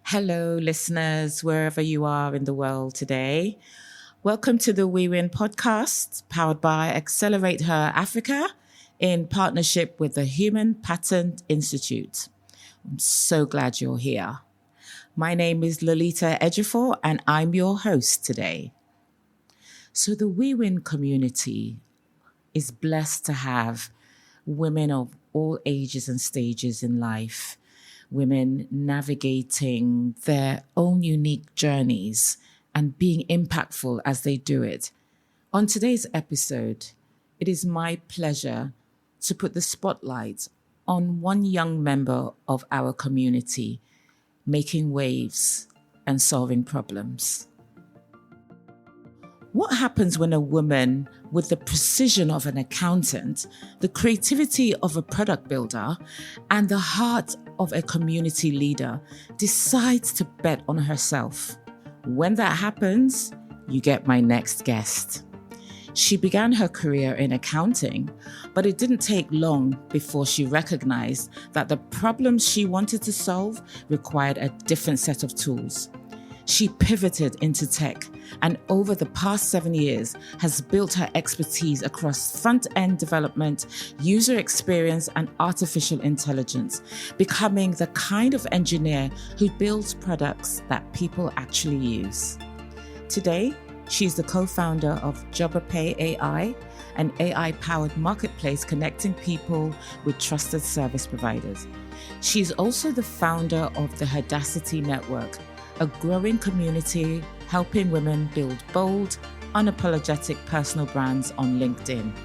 Hello, listeners, wherever you are in the world today. Welcome to the We Win podcast, powered by Accelerate Her Africa in partnership with the Human Patent Institute. I'm so glad you're here. My name is Lolita Ejiofor, and I'm your host today. So the We Win community is blessed to have women of all ages and stages in life, women navigating their own unique journeys and being impactful as they do it. On today's episode, it is my pleasure to put the spotlight on one young member of our community making waves and solving problems. What happens when a woman with the precision of an accountant, the creativity of a product builder, and the heart of a community leader decides to bet on herself? When that happens, you get my next guest. She began her career in accounting, but it didn't take long before she recognized that the problems she wanted to solve required a different set of tools. She pivoted into tech and over the past 7 years has built her expertise across front-end development, user experience, and artificial intelligence, becoming the kind of engineer who builds products that people actually use. Today, she's the co-founder of Jobapay AI, an AI-powered marketplace connecting people with trusted service providers. She's also the founder of the HERdacity Network, a growing community helping women build bold, unapologetic personal brands on LinkedIn.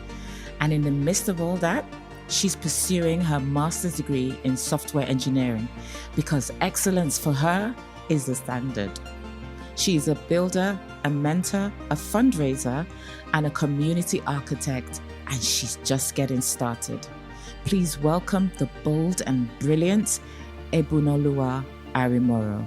And in the midst of all that, she's pursuing her master's degree in software engineering because excellence for her is the standard. She's a builder, a mentor, a fundraiser, and a community architect, and she's just getting started. Please welcome the bold and brilliant Ebunoluwa Arimoro.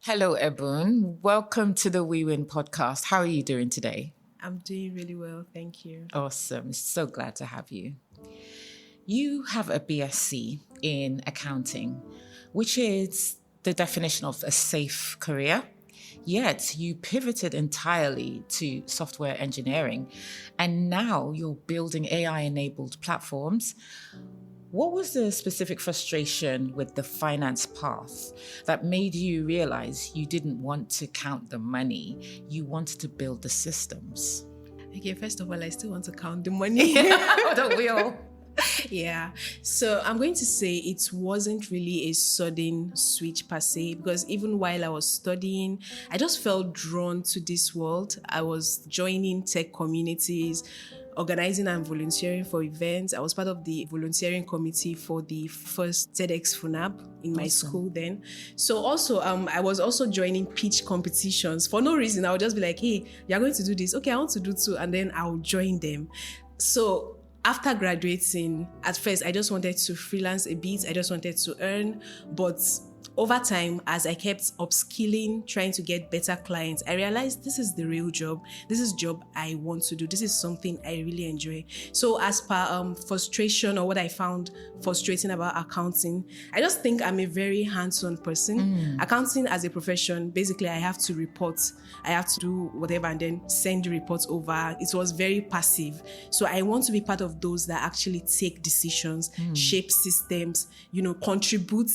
Hello, Ebun. Welcome to the We Win podcast. How are you doing today? I'm doing really well, thank you. Awesome. So glad to have you. You have a BSc in accounting, which is the definition of a safe career. Yet you pivoted entirely to software engineering, and now you're building AI-enabled platforms. What was the specific frustration with the finance path that made you realize you didn't want to count the money, you wanted to build the systems? Okay, first of all, I still want to count the money. Don't we all? Yeah, so I'm going to say it wasn't really a sudden switch per se, because even while I was studying, I just felt drawn to this world. I was joining tech communities, organizing and volunteering for events. I was part of the volunteering committee for the first TEDx FUNAB in my school then. So also, I was also joining pitch competitions. For no reason, I would just be like, hey, you're going to do this. Okay, I want to do too. And then I'll join them. So after graduating, at first, I just wanted to freelance a bit. I just wanted to earn. But over time, as I kept upskilling, trying to get better clients, I realized this is the real job. This is job I want to do. This is something I really enjoy. So as per frustration or what I found frustrating about accounting, I just think I'm a very hands-on person. Accounting as a profession, basically I have to report. I have to do whatever and then send the reports over. It was very passive. So I want to be part of those that actually take decisions, shape systems, contribute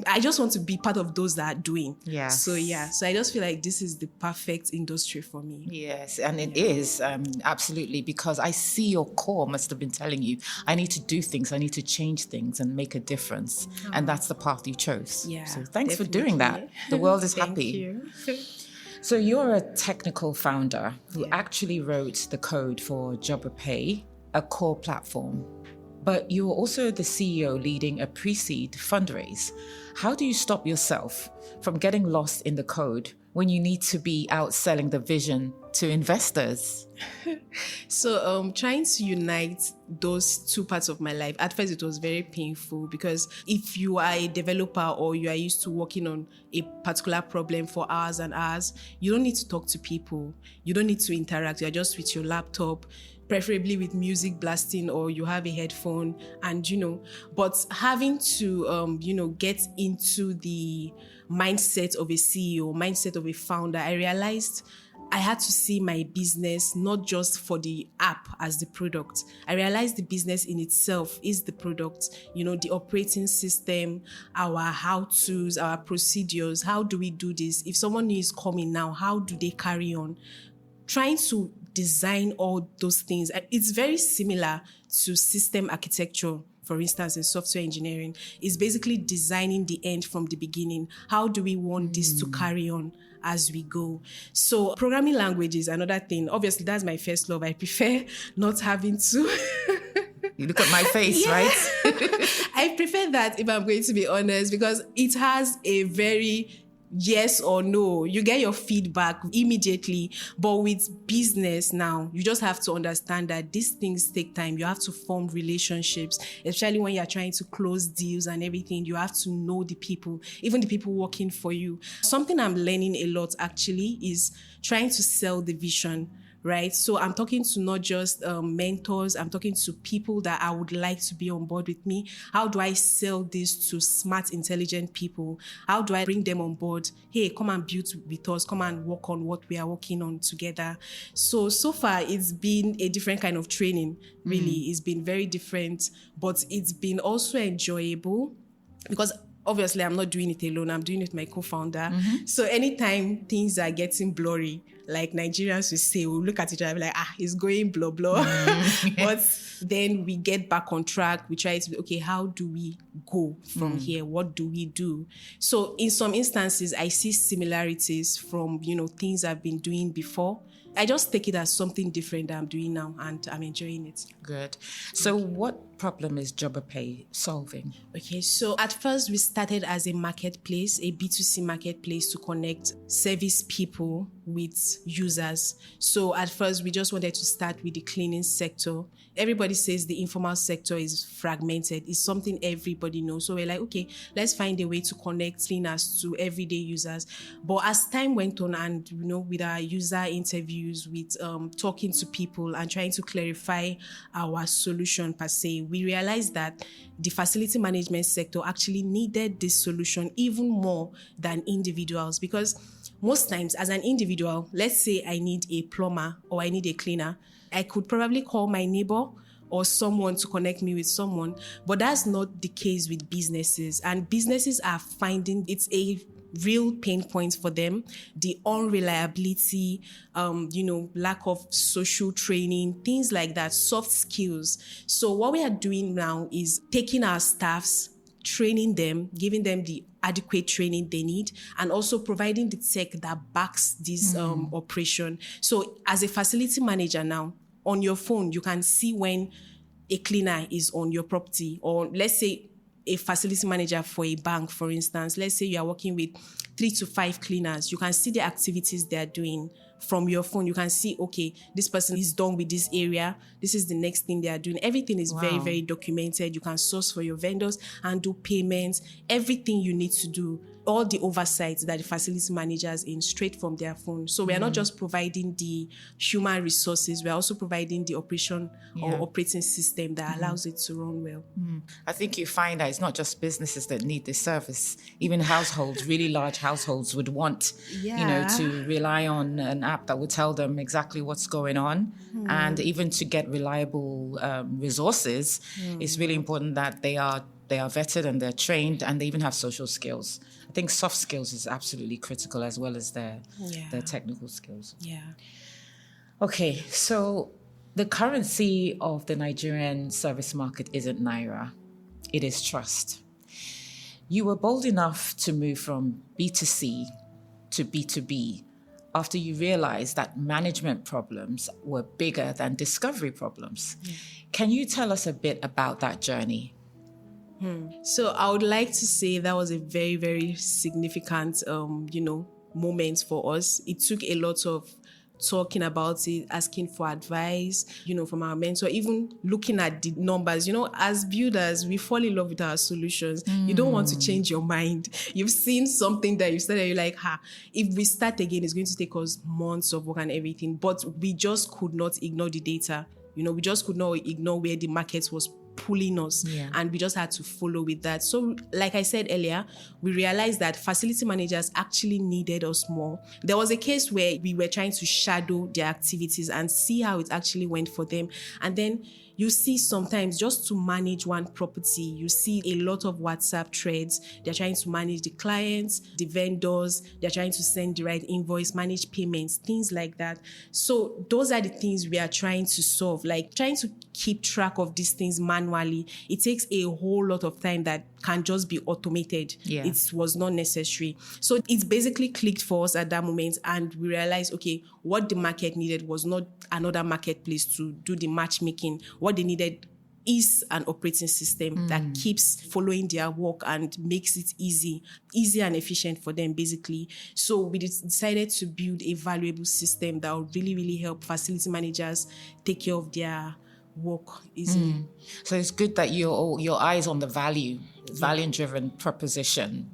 I just want to be part of those that are doing. Yeah. So I just feel like this is the perfect industry for me. Yes, and it is, absolutely, because I see your core must have been telling you, I need to do things, I need to change things and make a difference. And that's the path you chose. Yeah, so thanks definitely. for doing that. The world is Thank happy. you. So you're a technical founder who actually wrote the code for Jobapay, a core platform. But you're also the CEO leading a pre-seed fundraise. How do you stop yourself from getting lost in the code when you need to be out selling the vision to investors? So trying to unite those two parts of my life, at first it was very painful, because if you are a developer or you are used to working on a particular problem for hours and hours, you don't need to talk to people. You don't need to interact. You're just with your laptop preferably with music blasting, or you have a headphone, and but having to get into the mindset of a CEO, mindset of a founder, I realized I had to see my business not just for the app as the product. I realized the business in itself is the product, the operating system, our how-tos, our procedures. How do we do this? If someone new is coming now, how do they carry on? Trying to design all those things. It's very similar to system architecture. For instance, in software engineering, is basically designing the end from the beginning. How do we want this to carry on as we go? So programming language is another thing. Obviously, that's my first love. I prefer not having to. You look at my face, right? I prefer that, if I'm going to be honest, because it has a very yes or no. You get your feedback immediately. But with business now, you just have to understand that these things take time. You have to form relationships, especially when you're trying to close deals and everything. You have to know the people, even the people working for you. Something I'm learning a lot actually is trying to sell the vision. Right? So I'm talking to not just mentors, I'm talking to people that I would like to be on board with me. How do I sell this to smart, intelligent people? How do I bring them on board? Hey, come and build with us, come and work on what we are working on together. So far it's been a different kind of training, really. It's been very different, but it's been also enjoyable because obviously I'm not doing it alone. I'm doing it with my co-founder. So anytime things are getting blurry, like Nigerians will say, we'll look at each other and be like, it's going blah, blah. But then we get back on track. We try to, okay, how do we go from here? What do we do? So in some instances, I see similarities from, things I've been doing before. I just take it as something different that I'm doing now, and I'm enjoying it. Good. So what problem is Jobapay solving? Okay, so at first we started as a marketplace, a B2C marketplace to connect service people with users. So at first we just wanted to start with the cleaning sector. Everybody says the informal sector is fragmented. It's something everybody knows. So we're like, okay, let's find a way to connect cleaners to everyday users. But as time went on and, with our user interviews, with talking to people and trying to clarify our solution per se, we realized that the facility management sector actually needed this solution even more than individuals, because most times as an individual, let's say I need a plumber or I need a cleaner, I could probably call my neighbor or someone to connect me with someone, but that's not the case with businesses. And businesses are finding it's a real pain point for them, the unreliability, lack of social training, things like that, soft skills. So what we are doing now is taking our staffs, training them, giving them the adequate training they need, and also providing the tech that backs this operation. So as a facility manager now, on your phone, you can see when a cleaner is on your property, or let's say a facility manager for a bank, for instance. Let's say you are working with 3 to 5 cleaners. You can see the activities they are doing from your phone. You can see, okay, this person is done with this area. This is the next thing they are doing. Everything is very, very documented. You can source for your vendors and do payments, everything you need to do. All the oversights that the facility managers in straight from their phone. So we are not just providing the human resources, we are also providing the operation or operating system that allows it to run well. I think you find that it's not just businesses that need this service. Even households, really large households would want, to rely on an app that would tell them exactly what's going on. And even to get reliable resources, it's really important that they are vetted and they're trained and they even have social skills. I think soft skills is absolutely critical as well as their technical skills. Yeah. Okay, so the currency of the Nigerian service market isn't Naira. It is trust. You were bold enough to move from B2C to B2B after you realized that management problems were bigger than discovery problems. Can you tell us a bit about that journey? So I would like to say that was a very, very significant, moment for us. It took a lot of talking about it, asking for advice, from our mentor, even looking at the numbers. As builders, we fall in love with our solutions. You don't want to change your mind. You've seen something that you started, you're like, if we start again, it's going to take us months of work and everything. But we just could not ignore the data. We just could not ignore where the market was pulling us, and we just had to follow with that. So like I said earlier, we realized that facility managers actually needed us more. There was a case where we were trying to shadow their activities and see how it actually went for them. And then you see sometimes just to manage one property, you see a lot of WhatsApp threads. They're trying to manage the clients, the vendors, they're trying to send the right invoice, manage payments, things like that. So those are the things we are trying to solve, like trying to keep track of these things manually. It takes a whole lot of time that can just be automated. It was not necessary. So it's basically clicked for us at that moment, and we realized, okay, what the market needed was not another marketplace to do the matchmaking. What they needed is an operating system that keeps following their work and makes it easy and efficient for them, basically. So we decided to build a valuable system that would really, really help facility managers take care of their work easily. So it's good that your eyes on the value-driven proposition,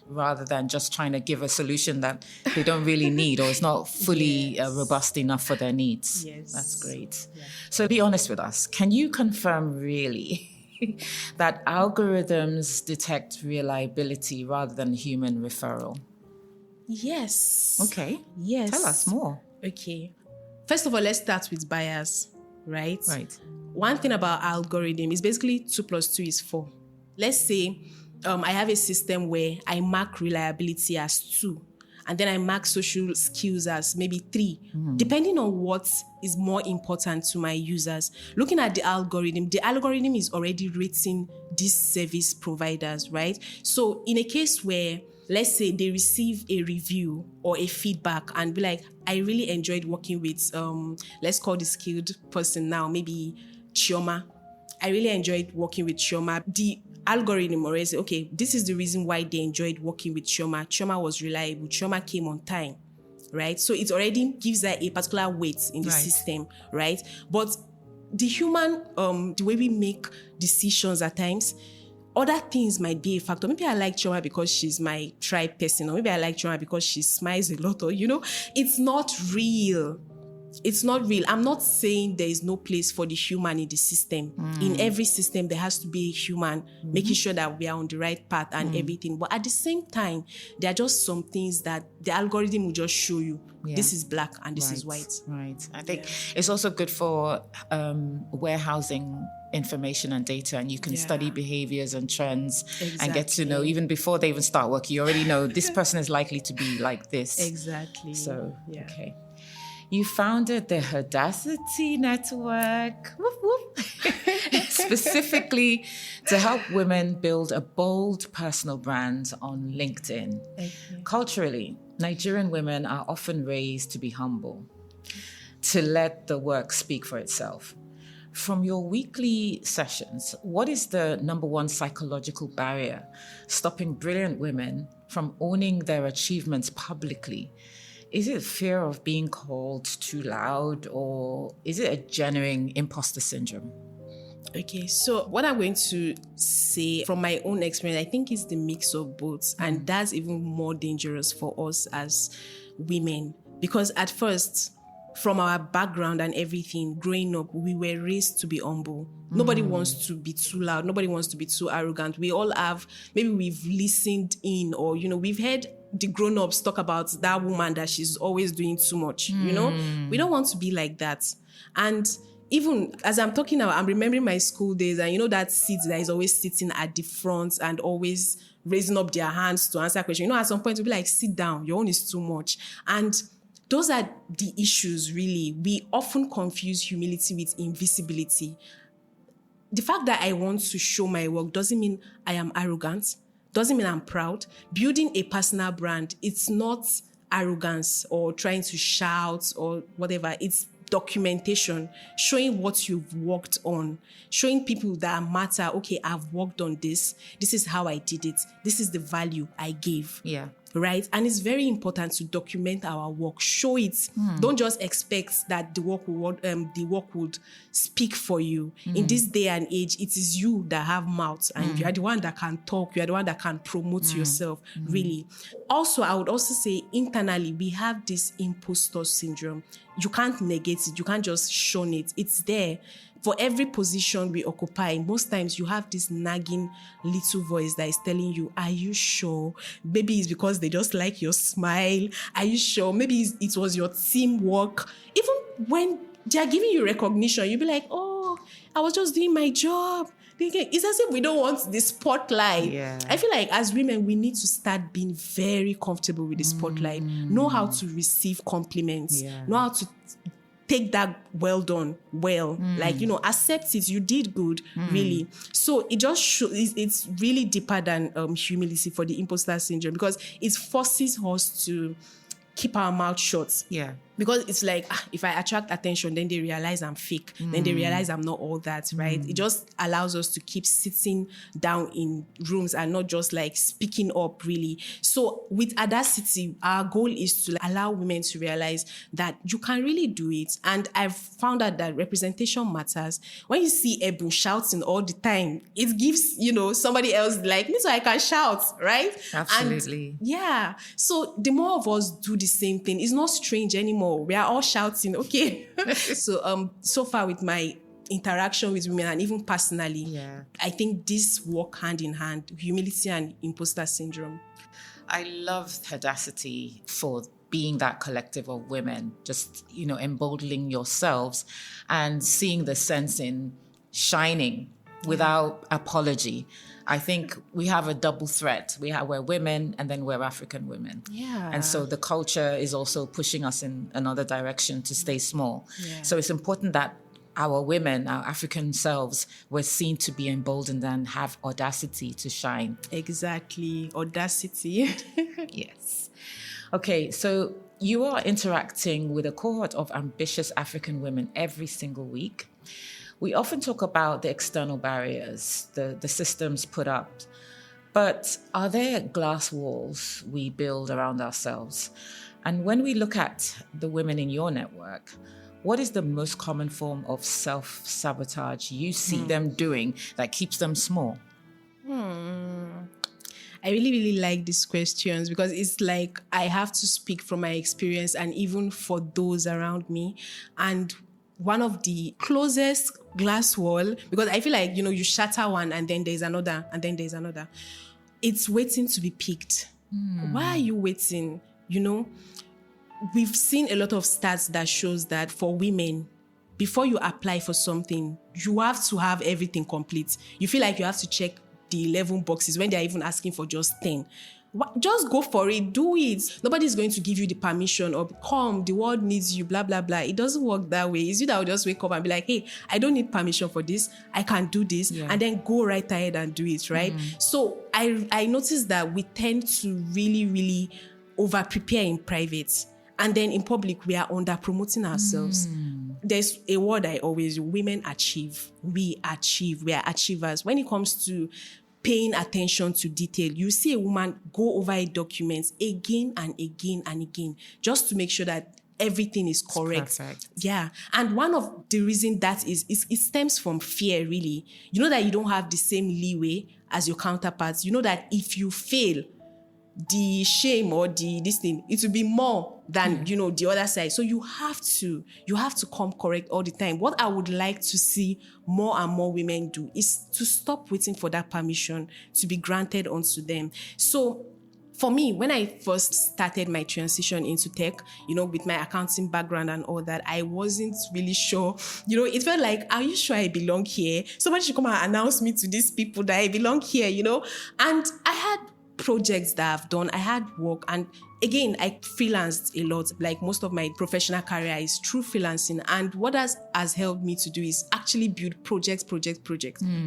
rather than just trying to give a solution that they don't really need or is not fully robust enough for their needs. That's great. So be honest with us. Can you confirm really that algorithms detect reliability rather than human referral? Yes. Okay. Yes. Tell us more. Okay. First of all, let's start with bias. Right? One thing about algorithm is basically 2 plus 2 is 4. Let's say I have a system where I mark reliability as 2, and then I mark social skills as maybe 3, depending on what is more important to my users. Looking at the algorithm is already rating these service providers, right? So in a case where, let's say they receive a review or a feedback and be like, I really enjoyed working with, let's call the skilled person now, maybe Chioma. I really enjoyed working with Chioma. The algorithm already say, okay, this is the reason why they enjoyed working with Chioma. Chioma was reliable. Chioma came on time, right? So it already gives her a particular weight in the system, right? But the human, the way we make decisions at times, other things might be a factor. Maybe I like Chioma because she's my tribe person, or maybe I like Chioma because she smiles a lot, or, it's not real. It's not real. I'm not saying there is no place for the human in the system. In every system, there has to be a human, making sure that we are on the right path and everything. But at the same time, there are just some things that the algorithm will just show you. This is black and this is white. Right. I think it's also good for warehousing information and data, and you can study behaviors and trends and get to know, even before they even start work, you already know this person is likely to be like this. Exactly. So, okay. You founded the HERdacity Network, whoop, whoop. Specifically to help women build a bold personal brand on LinkedIn. Culturally, Nigerian women are often raised to be humble, to let the work speak for itself. From your weekly sessions, what is the number one psychological barrier stopping brilliant women from owning their achievements publicly? Is it fear of being called too loud, or is it a genuine imposter syndrome? Okay, so what I'm going to say from my own experience, I think it's the mix of both. And that's even more dangerous for us as women. Because at first, from our background and everything, growing up, we were raised to be humble. Nobody wants to be too loud. Nobody wants to be too arrogant. We all have, maybe we've listened in, or, we've heard the grown-ups talk about that woman that she's always doing too much, We don't want to be like that. And even as I'm talking now, I'm remembering my school days, and that seat that is always sitting at the front and always raising up their hands to answer questions. At some point, we'll be like, sit down, your own is too much. And those are the issues, really. We often confuse humility with invisibility. The fact that I want to show my work doesn't mean I am arrogant, doesn't mean I'm proud. Building a personal brand, it's not arrogance or trying to shout or whatever. It's documentation, showing what you've worked on, showing people that matter, okay, I've worked on this. This is how I did it. This is the value I gave. Yeah. right? And it's very important to document our work, show it. Don't just expect that the work would speak for you. In this day and age, it is you that have mouths, and you are the one that can talk, you are the one that can promote yourself, really. Also, I would also say internally, we have this imposter syndrome. You can't negate it, you can't just shun it. It's there. For every position we occupy, most times you have this nagging little voice that is telling you, are you sure? Maybe it's because they just like your smile. Are you sure? Maybe it was your teamwork. Even when they're giving you recognition, you'll be like, oh, I was just doing my job. It's as if we don't want the spotlight. Yeah. I feel like as women, we need to start being very comfortable with the spotlight. Know how to receive compliments. Yeah. Know how to take that well done, like, accept it, you did good, really. So it just shows, it's really deeper than humility for the imposter syndrome, because it forces us to keep our mouth shut. Yeah. Because it's like, if I attract attention, then they realize I'm fake. Then they realize I'm not all that, right? It just allows us to keep sitting down in rooms and not just like speaking up, really. So with HERdacity, our goal is to allow women to realize that you can really do it. And I've found out that representation matters. When you see Ebu shouting all the time, it gives, somebody else like me, so I can shout, right? Absolutely. And yeah. So the more of us do the same thing, it's not strange anymore. We are all shouting, okay? So far with my interaction with women and even personally, I think this work hand in hand, humility and imposter syndrome. I love HERdacity for being that collective of women, just, emboldening yourselves and seeing the sense in shining without apology. I think we have a double threat. We're women, and then we're African women. Yeah. And so the culture is also pushing us in another direction to stay small. Yeah. So it's important that our women, our African selves, were seen to be emboldened and have audacity to shine. Exactly. Audacity. Yes. Okay, so you are interacting with a cohort of ambitious African women every single week. We often talk about the external barriers, the systems put up, but are there glass walls we build around ourselves? And when we look at the women in your network, what is the most common form of self-sabotage you see them doing that keeps them small? I really, really like these questions, because it's like I have to speak from my experience and even for those around me. And one of the closest glass wall, because I feel like, you shatter one and then there's another and then there's another. It's waiting to be picked. Why are you waiting? We've seen a lot of stats that shows that for women, before you apply for something, you have to have everything complete. You feel like you have to check the 11 boxes when they're even asking for just 10. Just go for it, do it. Nobody's going to give you the permission or come, the world needs you, blah, blah, blah. It doesn't work that way. It's you that will just wake up and be like, hey, I don't need permission for this. I can do this. Yeah. And then go right ahead and do it, right? So I noticed that we tend to really, really over-prepare in private. And then in public, we are under-promoting ourselves. There's a word I always use, women achieve. We achieve. We are achievers. When it comes to paying attention to detail, you see a woman go over a document again and again and again, just to make sure that everything is correct. Perfect. Yeah. And one of the reasons that is it stems from fear, really. You know that you don't have the same leeway as your counterparts. You know that if you fail, the shame or this thing, it will be more than, the other side. So you have to come correct all the time. What I would like to see more and more women do is to stop waiting for that permission to be granted onto them. So for me, when I first started my transition into tech, with my accounting background and all that, I wasn't really sure. It felt like, are you sure I belong here? Somebody should come and announce me to these people that I belong here, And I had projects that I've done. I had work, and again, I freelanced a lot. Like most of my professional career is through freelancing, and what has helped me to do is actually build projects,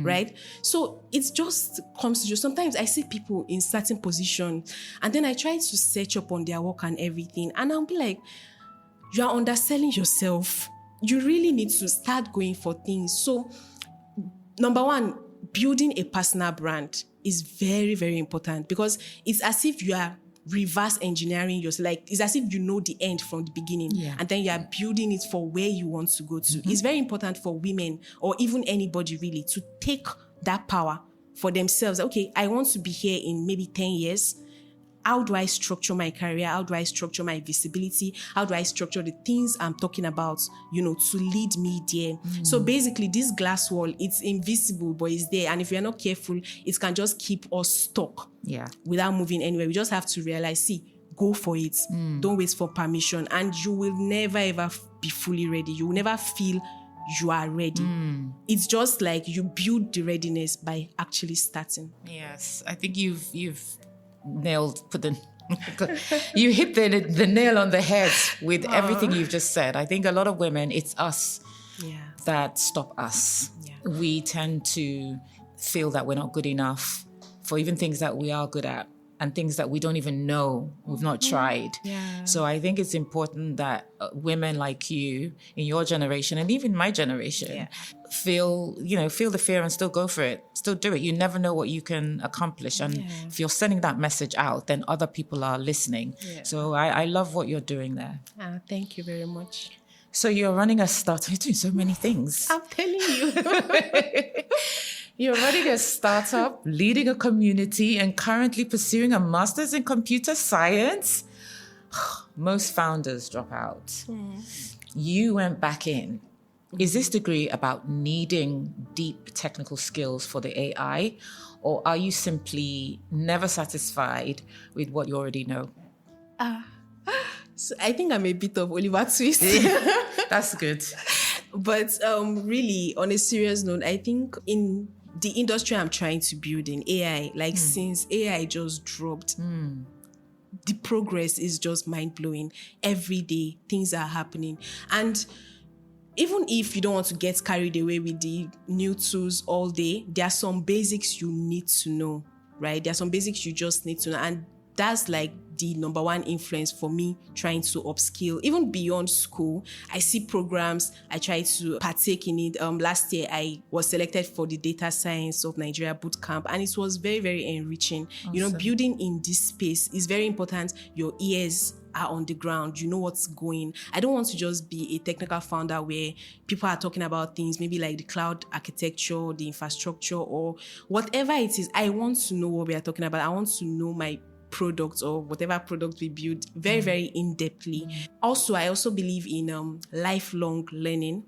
right? So it just comes to sometimes I see people in certain positions, and then I try to search up on their work and everything, and I'll be like, you are underselling yourself. You really need to start going for things. So number one, building a personal brand is very, very important, because it's as if you are reverse engineering yourself. Like, it's as if you know the end from the beginning, and then you are building it for where you want to go to. It's very important for women, or even anybody really, to take that power for themselves. Okay, I want to be here in maybe 10 years. How do I structure my career? How do I structure my visibility? How do I structure the things I'm talking about, to lead me there? So basically, this glass wall, it's invisible, but it's there. And if you're not careful, it can just keep us stuck without moving anywhere. We just have to realize, go for it. Don't wait for permission. And you will never, ever be fully ready. You will never feel you are ready. It's just like you build the readiness by actually starting. Yes, I think you hit the nail on the head with everything you've just said. I think a lot of women, it's us that stop us. We tend to feel that we're not good enough for even things that we are good at, and things that we don't even know, we've not tried. So I think it's important that women like you in your generation, and even my generation, feel the fear and still go for it, still do it. You never know what you can accomplish. And if you're sending that message out, then other people are listening. So I love what you're doing there. Thank you very much. So you're running a startup. You're doing so many things. I'm telling you. You're running a startup, leading a community, and currently pursuing a master's in computer science. Most founders drop out. You went back in. Is this degree about needing deep technical skills for the AI, or are you simply never satisfied with what you already know? So I think I'm a bit of Oliver Twist. That's good. But really, on a serious note, I think in the industry I'm trying to build in AI, since AI just dropped, the progress is just mind-blowing. Every day, things are happening. And even if you don't want to get carried away with the new tools all day, there are some basics you need to know, right? There are some basics you just need to know. And that's like the number one influence for me trying to upskill. Even beyond school, I see programs, I try to partake in it. Last year, I was selected for the Data Science of Nigeria Bootcamp, and it was very, very enriching. Awesome. Building in this space is very important. Your ears are on the ground. You know what's going. I don't want to just be a technical founder where people are talking about things, maybe like the cloud architecture, the infrastructure, or whatever it is. I want to know what we are talking about. I want to know my product or whatever product we build very, very in-depthly. Also, I also believe in lifelong learning.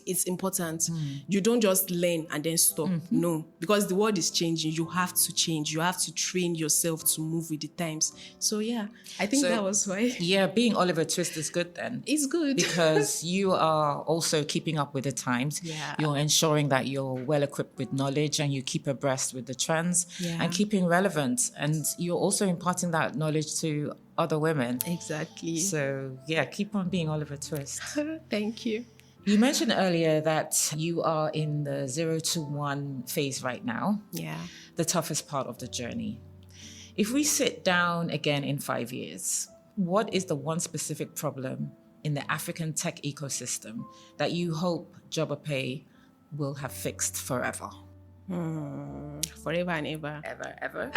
It's important. You don't just learn and then stop. No, because the world is changing. You have to change. You have to train yourself to move with the times. So I think that was why. Being Oliver Twist is good then. It's good. Because you are also keeping up with the times. You're ensuring that you're well equipped with knowledge and you keep abreast with the trends and keeping relevant. And you're also imparting that knowledge to other women. Exactly. So keep on being Oliver Twist. Thank you. You mentioned earlier that you are in the 0 to 1 phase right now. The toughest part of the journey. If we sit down again in 5 years, what is the one specific problem in the African tech ecosystem that you hope Jobapay will have fixed forever? Forever and ever. Ever.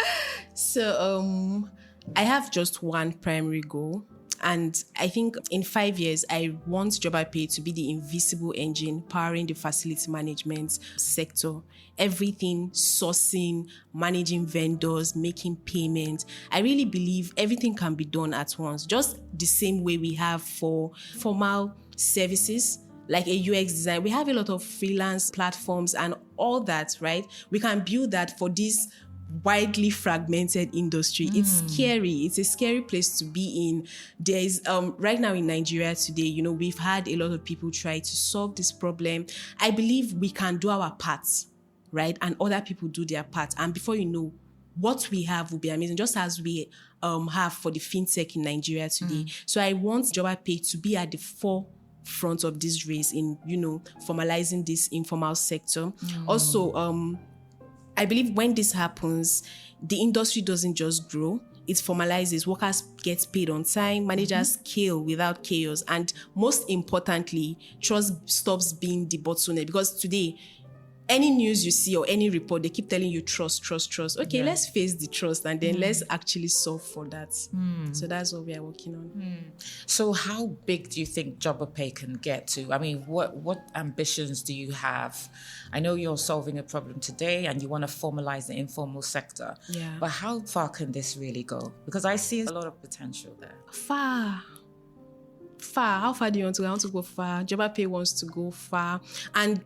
So I have just one primary goal. And I think in 5 years, I want Jobapay to be the invisible engine powering the facility management sector. Everything, sourcing, managing vendors, making payments. I really believe everything can be done at once, just the same way we have for formal services, like a UX design. We have a lot of freelance platforms and all that, right? We can build that for this widely fragmented industry. It's scary. It's a scary place to be in. There is right now in Nigeria today, we've had a lot of people try to solve this problem. I believe we can do our parts, right? And other people do their part. And before you know, what we have will be amazing, just as we have for the fintech in Nigeria today. So I want Jobapay to be at the forefront of this race in, formalizing this informal sector. Also, I believe when this happens, the industry doesn't just grow, it formalizes. Workers get paid on time, managers scale without chaos, and most importantly, trust stops being the bottleneck. Because today, any news you see or any report, they keep telling you trust. Okay, let's face the trust and then let's actually solve for that. So that's what we are working on. So how big do you think Jobapay can get to? I mean, what ambitions do you have? I know you're solving a problem today and you want to formalize the informal sector. Yeah. But how far can this really go? Because I see a lot of potential there. Far. How far do you want to go? I want to go far. Jobapay wants to go far. And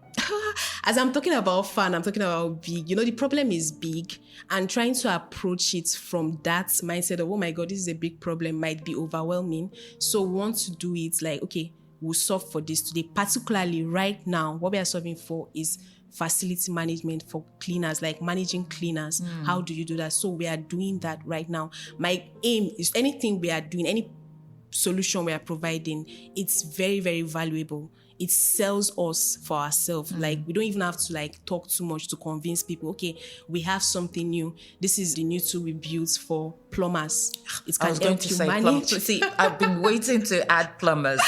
as I'm talking about far and I'm talking about big, the problem is big, and trying to approach it from that mindset of, oh my God, this is a big problem, might be overwhelming. So we want to do it like, okay, we'll solve for this today. Particularly right now, what we are solving for is facility management for cleaners, like managing cleaners. How do you do that? So we are doing that right now. My aim is anything we are doing, any solution we are providing, it's very, very valuable. It sells us for ourselves. Like, we don't even have to like talk too much to convince people, okay, we have something new. This is the new tool we built for plumbers. It can help you manage. See, I've been waiting to add plumbers.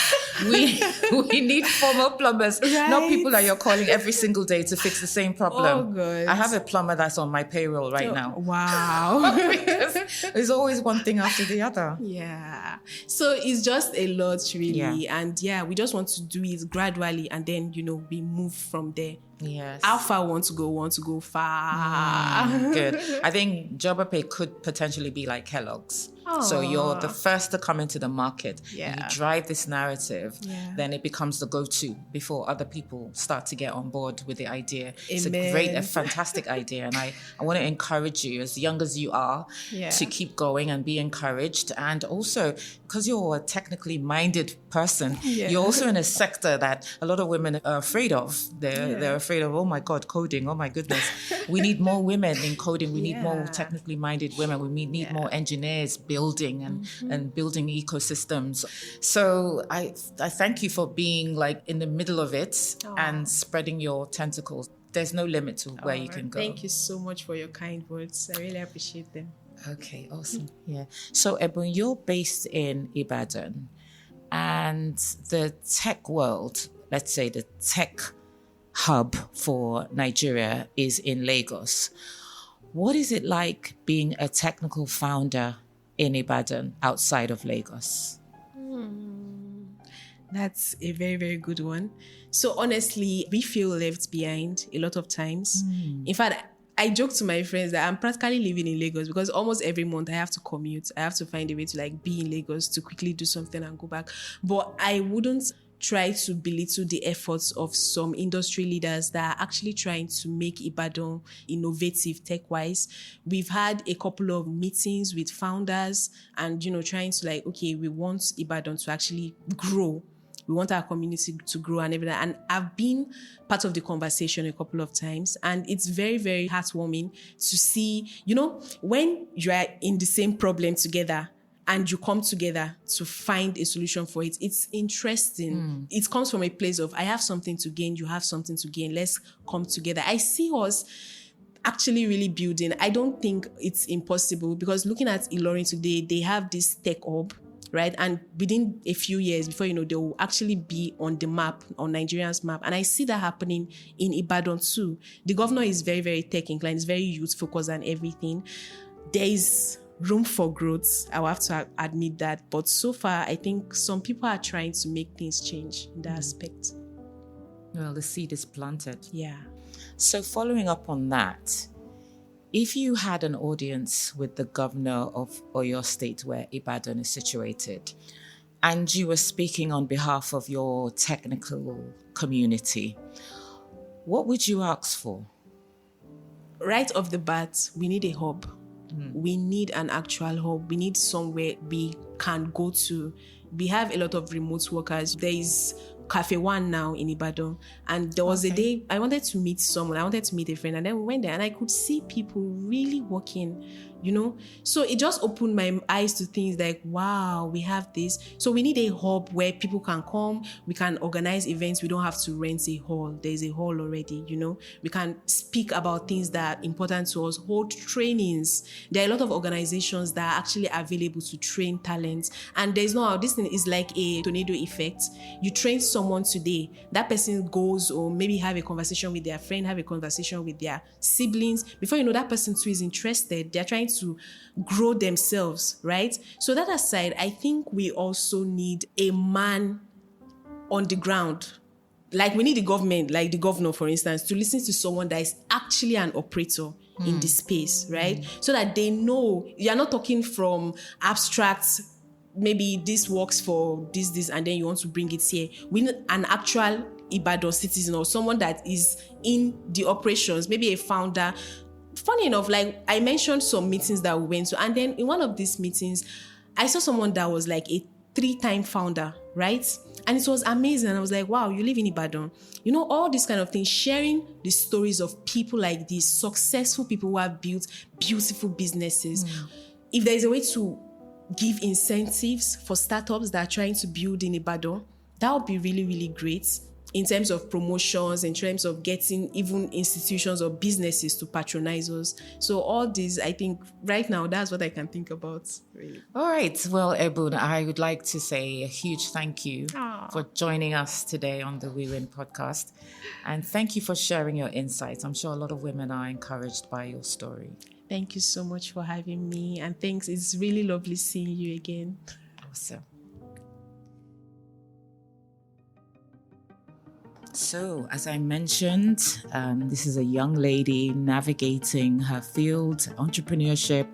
We need former plumbers, not people that you're calling every single day to fix the same problem. Oh, God. I have a plumber that's on my payroll right now. Wow. Because there's always one thing after the other. Yeah. So it's just a lot, really. Yeah. And we just want to do it gradually, and then, we move from there. Yes. How far we want to go far. Good. I think Jobapay could potentially be like Kellogg's. So you're the first to come into the market. Yeah. You drive this narrative, Yeah. then it becomes the go-to before other people start to get on board with the idea. It's Amen. a fantastic idea. And I want to encourage you, as young as you are, to keep going and be encouraged. And also, because you're a technically minded person, you're also in a sector that a lot of women are afraid of. They're afraid of, oh my God, coding, oh my goodness. We need more women in coding. We need more technically minded women. We need more engineers building and building ecosystems. So I thank you for being like in the middle of it and spreading your tentacles. There's no limit to where you can go. Thank you so much for your kind words. I really appreciate them. Okay, awesome. Yeah. So Ebun, you're based in Ibadan, and the tech world, let's say the tech hub for Nigeria, is in Lagos. What is it like being a technical founder in Ibadan outside of Lagos? That's a very, very good one. So honestly, we feel left behind a lot of times. In fact, I joke to my friends that I'm practically living in Lagos because almost every month I have to commute. I have to find a way to like be in Lagos to quickly do something and go back. But I wouldn't try to belittle the efforts of some industry leaders that are actually trying to make Ibadan innovative tech-wise. We've had a couple of meetings with founders and, trying to like, okay, we want Ibadan to actually grow. We want our community to grow and everything. And I've been part of the conversation a couple of times. And it's very, very heartwarming to see, when you are in the same problem together and you come together to find a solution for it. It's interesting. It comes from a place of, I have something to gain, you have something to gain. Let's come together. I see us actually really building. I don't think it's impossible because looking at Ilorin today, they have this tech hub, right? And within a few years, before they will actually be on the map, on Nigeria's map. And I see that happening in Ibadan too. The governor is very, very tech inclined, is very youth focused and everything. There is room for growth. I will have to admit that. But so far, I think some people are trying to make things change in that aspect. Well, the seed is planted. Yeah. So following up on that, if you had an audience with the governor of Oyo State, where Ibadan is situated, and you were speaking on behalf of your technical community, what would you ask for? Right off the bat, we need a hub. We need an actual hub. We need somewhere we can go to. We have a lot of remote workers. There is Cafe One now in Ibadan. And there was a day I wanted to meet someone. I wanted to meet a friend. And then we went there and I could see people really working, So it just opened my eyes to things like, wow, we have this. So we need a hub where people can come. We can organize events. We don't have to rent a hall. There's a hall already, We can speak about things that are important to us, hold trainings. There are a lot of organizations that are actually available to train talents. And there's this thing is like a tornado effect. You train someone today, that person goes or maybe have a conversation with their friend, have a conversation with their siblings. Before you know, that person too is interested. They're trying to grow themselves, right? So that aside, I think we also need a man on the ground. Like we need the government, like the governor, for instance, to listen to someone that is actually an operator in this space, right? So that they know you're not talking from abstract, maybe this works for this, and then you want to bring it here. We need an actual Ibadan citizen or someone that is in the operations, maybe a founder. Funny enough, like I mentioned some meetings that we went to, and then in one of these meetings, I saw someone that was like a 3-time founder, right? And it was amazing. And I was like, wow, you live in Ibadan. You know, all these kind of things, sharing the stories of people like these, successful people who have built beautiful businesses. If there is a way to give incentives for startups that are trying to build in Ibadan, that would be really, really great in terms of promotions, in terms of getting even institutions or businesses to patronize us. So all these, I think right now, that's what I can think about, really. All right. Well, Ebun, I would like to say a huge thank you for joining us today on the We Win podcast. And thank you for sharing your insights. I'm sure a lot of women are encouraged by your story. Thank you so much for having me. And thanks. It's really lovely seeing you again. Awesome. So, as I mentioned, this is a young lady navigating her field, entrepreneurship,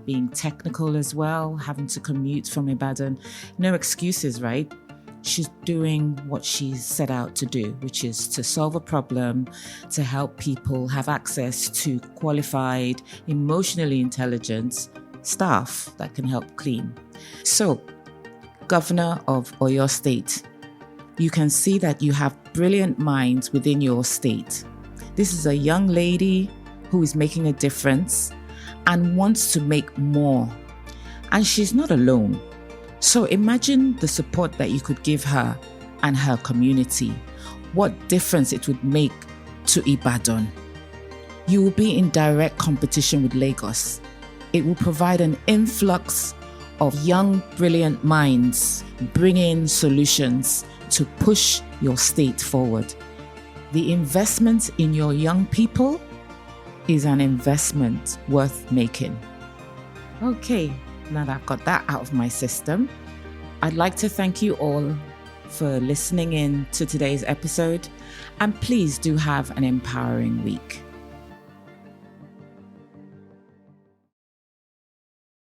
being technical as well, having to commute from Ibadan. No excuses, right? She's doing what she set out to do, which is to solve a problem, to help people have access to qualified, emotionally intelligent staff that can help clean. So, Governor of Oyo State, you can see that you have brilliant minds within your state. This is a young lady who is making a difference and wants to make more. And she's not alone. So imagine the support that you could give her and her community. What difference it would make to Ibadan. You will be in direct competition with Lagos. It will provide an influx of young, brilliant minds bringing solutions to push your state forward. The investment in your young people is an investment worth making. Okay, now that I've got that out of my system, I'd like to thank you all for listening in to today's episode, and please do have an empowering week.